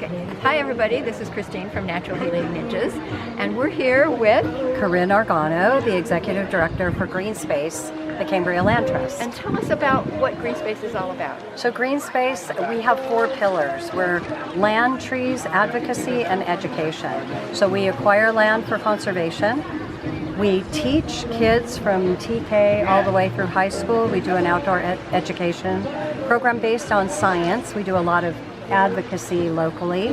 Okay. Hi everybody, this is Christine from Natural Healing Ninjas, and we're here with Corinne Argano, the Executive Director for GreenSpace, the Cambria Land Trust. And tell us about what GreenSpace is all about. So GreenSpace, we have 4 pillars. We're land, trees, advocacy, and education. So we acquire land for conservation. We teach kids from TK all the way through high school. We do an outdoor education program based on science. We do a lot of advocacy locally.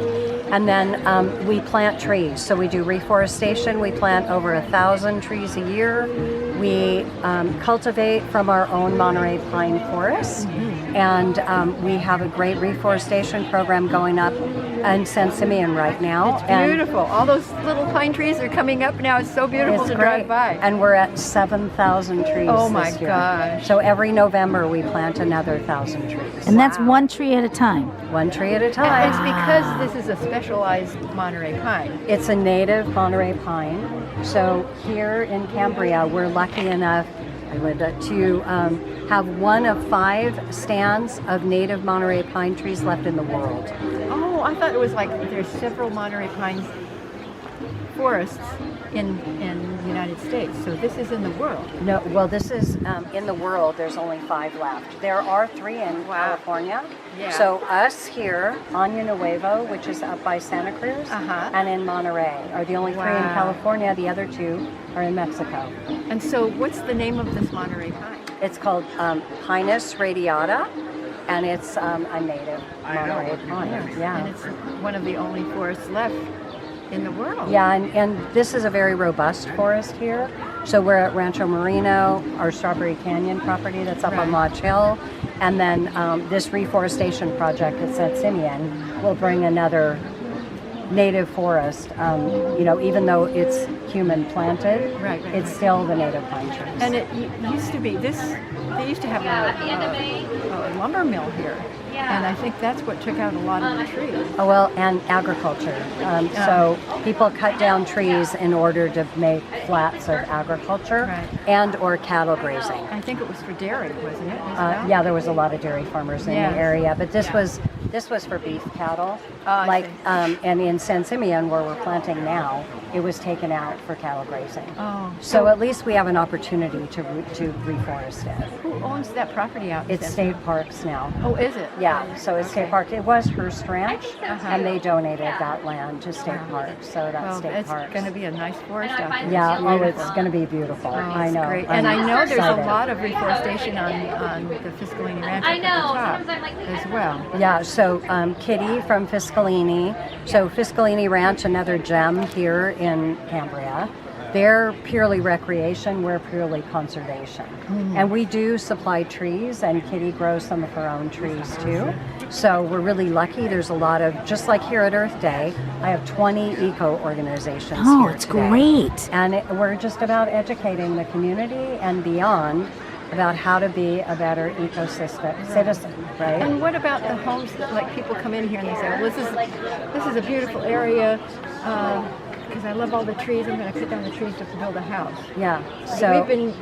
And then we plant trees. So we do reforestation. We plant over 1,000 trees a year. We cultivate from our own Monterey pine forest. And we have a great reforestation program going up in San Simeon right now. It's beautiful. All those little pine trees are coming up now. It's so beautiful to drive by. And we're at 7,000 trees Oh my this year. gosh. So every November we plant another 1,000 trees. And that's one tree at a time. One tree at a And time. it's because this is a specialized Monterey pine. It's a native Monterey pine. So here in Cambria, we're lucky enough to have one of 5 stands of native Monterey pine trees left in the world. Oh, I thought it was like there's several Monterey pine forests in the United States. So this is in the world. No, well, this is in the world. There's only 5 left. There are 3 in California. Yeah. So us here, Año Nuevo, which is up by Santa Cruz, and in Monterey are the only 3 in California. The other 2 are in Mexico. And so what's the name of this Monterey pine? It's called Pinus radiata, and it's a native Monterey pine. Yeah. And it's one of the only forests left in the world. Yeah, and this is a very robust forest here. So we're at Rancho Marino, our Strawberry Canyon property that's up on Lodge Hill, and then this reforestation project at San Simeon will bring another native forest. Even though it's human planted, it's still the native pine trees. And it used to be they used to have a lumber mill here. And I think that's what took out a lot of the trees. Oh, well, and agriculture. So people cut down trees in order to make flats of agriculture and or cattle grazing. I think it was for dairy, wasn't it? Yeah, there was a lot of dairy farmers in the area, but this was for beef cattle. And in San Simeon, where we're planting now, it was taken out for cattle grazing. Oh, so at least we have an opportunity to reforest it. Who owns that property out in It's State Parks now. Oh, is it? Yeah, so it's State Park. It was Hearst Ranch, and they donated that land to State Parks. So that's State Parks. It's going to be a nice forest out there. Yeah, it's going to be beautiful. I know. Great. And I know there's a lot of reforestation on the Fiscalini Ranch at the top as well. Yeah, so Kitty from Fiscalini. So Fiscalini Ranch, another gem here in Cambria. They're purely recreation, we're purely conservation. And we do supply trees, and Kitty grows some of her own trees too. So we're really lucky. There's a lot of, just like here at Earth Day, I have 20 eco-organizations here it's today. great. And we're just about educating the community and beyond about how to be a better citizen, right? And what about the homes that, like, people come in here and they say, well, this is a beautiful area, because I love all the trees, I'm going to cut down the trees to build a house. Yeah. So we've been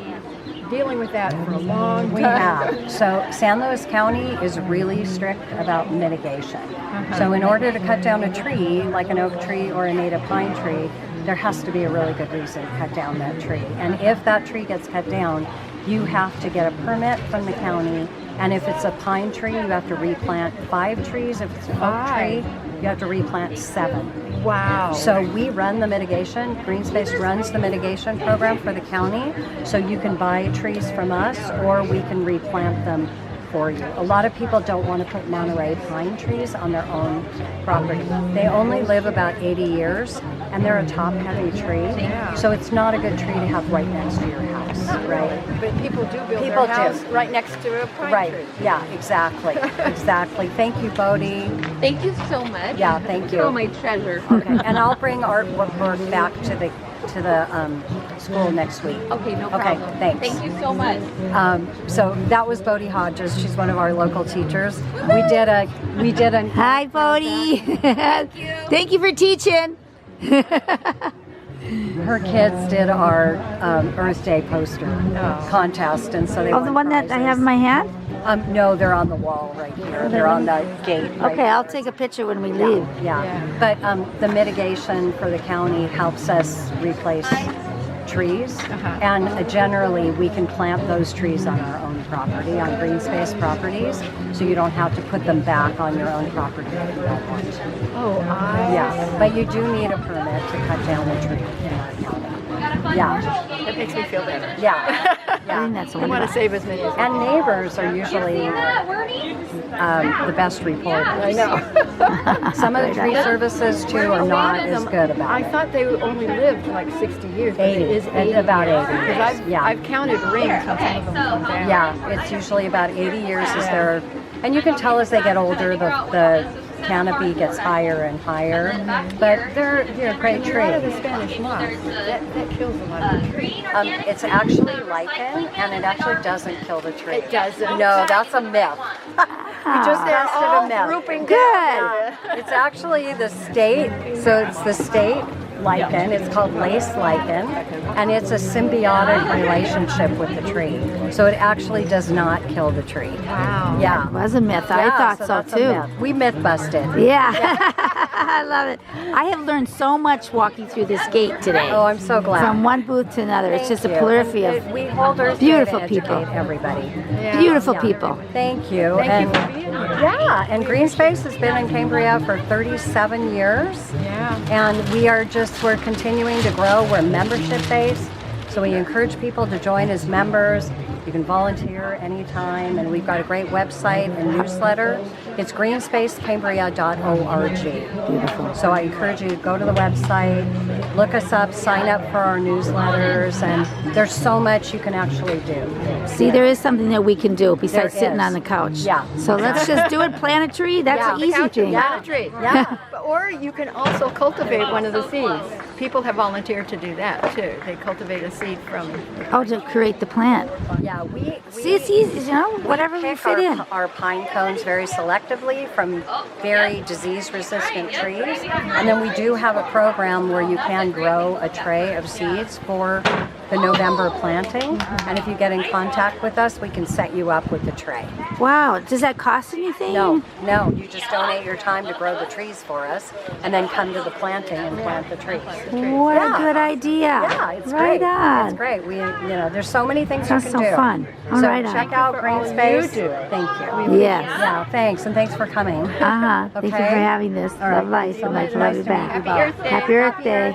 dealing with that for a long time. We have. So San Luis County is really strict about mitigation. So in order to cut down a tree, like an oak tree or a native pine tree, there has to be a really good reason to cut down that tree. And if that tree gets cut down, you have to get a permit from the county. And if it's a pine tree, you have to replant 5 trees. If it's an oak tree, you have to replant 7. Wow. So we run the mitigation. GreenSpace runs the mitigation program for the county. So you can buy trees from us, or we can replant them for you. A lot of people don't want to put Monterey pine trees on their own property. They only live about 80 years, and they're a top-heavy tree. Yeah. So it's not a good tree to have right next to your house, right? But people do build their house right next to a pine tree. Yeah, exactly. Exactly. Thank you, Bodie. Thank you so much. Yeah, thank you. Oh, my treasure. Okay, and I'll bring artwork back to the school next week. Okay, no problem. Okay, thanks. Thank you so much. So that was Bodie Hodges. She's one of our local teachers. We did a Hi, Bodie. Thank you. Thank you for teaching. Her kids did our Earth Day poster contest, and so they Oh, won the one that I prizes. have in my hand? No, they're on the wall right here. They're on the gate. Right Okay, I'll take a picture when we leave. Yeah. But the mitigation for the county helps us replace trees, and generally we can plant those trees on our own property, on GreenSpace properties, so you don't have to put them back on your own property if you don't want to. Oh, Yeah, but you do need a permit to cut down the tree in our county. Yeah, that makes me feel better. yeah. I think that's I want to wonderful. save as many as And neighbors are usually the best reporters. I know. Some of the tree services too are not as good about I it. thought they only lived like 60 years. but 80. It is It's 80 about 80 Because years, yeah. I've counted rings when some of them come down. Yeah, it's usually about 80 years is their, and you can tell as they get older, the canopy gets higher and higher, but they're a great A lot of the tree. Spanish moss, that kills a lot of the trees. It's actually lichen, and it actually doesn't kill the tree. It doesn't. No, that's a myth. We just tested a myth. Grouping Good. down. It's actually the state, so it's the state lichen. It's called lace lichen, and it's a symbiotic relationship with the tree. So it actually does not kill the tree. Wow. Yeah. It was a myth. I Yeah, thought so that's a too. myth. We myth busted. Yeah. I love it. I have learned so much walking through this gate today. Oh, I'm so glad. From one booth to another. It's just a plurality of We hold our beautiful to people. educate everybody. beautiful Yeah. people. Thank you. Thank you for being here. Yeah, and GreenSpace has been in Cambria for 37 years. Yeah. And we're continuing to grow. We're membership based. So we encourage people to join as members. You can volunteer anytime, and we've got a great website and newsletter. It's greenspacecambria.org. Beautiful. So I encourage you to go to the website, look us up, sign up for our newsletters, and there's so much you can actually do. See, there is something that we can do besides There sitting is. on the couch. Yeah. So let's just do it. Plant a tree. That's Yeah. an easy thing. Plant a tree. Yeah. Or you can also cultivate one of the seeds. People have volunteered to do that too. They cultivate a seed from. Oh, to create the plant. Yeah, we See, it's easy. You know, whatever we pick fit in. our pine cones very selectively from very disease-resistant trees, and then we do have a program where you can grow a tray of seeds for the November planting, and if you get in contact with us, we can set you up with the tray. Wow. Does that cost anything? No, you just donate your time to grow the trees for us, and then come to the planting and plant the trees. What Yeah. a good idea. Yeah, it's right great. on. It's great. There's so many things Sounds you can so do. fun. All so right on. check out for all you GreenSpace. do. Thank you. Yes. Yeah, thanks, and thanks for coming. Thank you for Okay. having this. All right. Love life. So much. Love you back. Happy Earth Day. Happy Earth Day.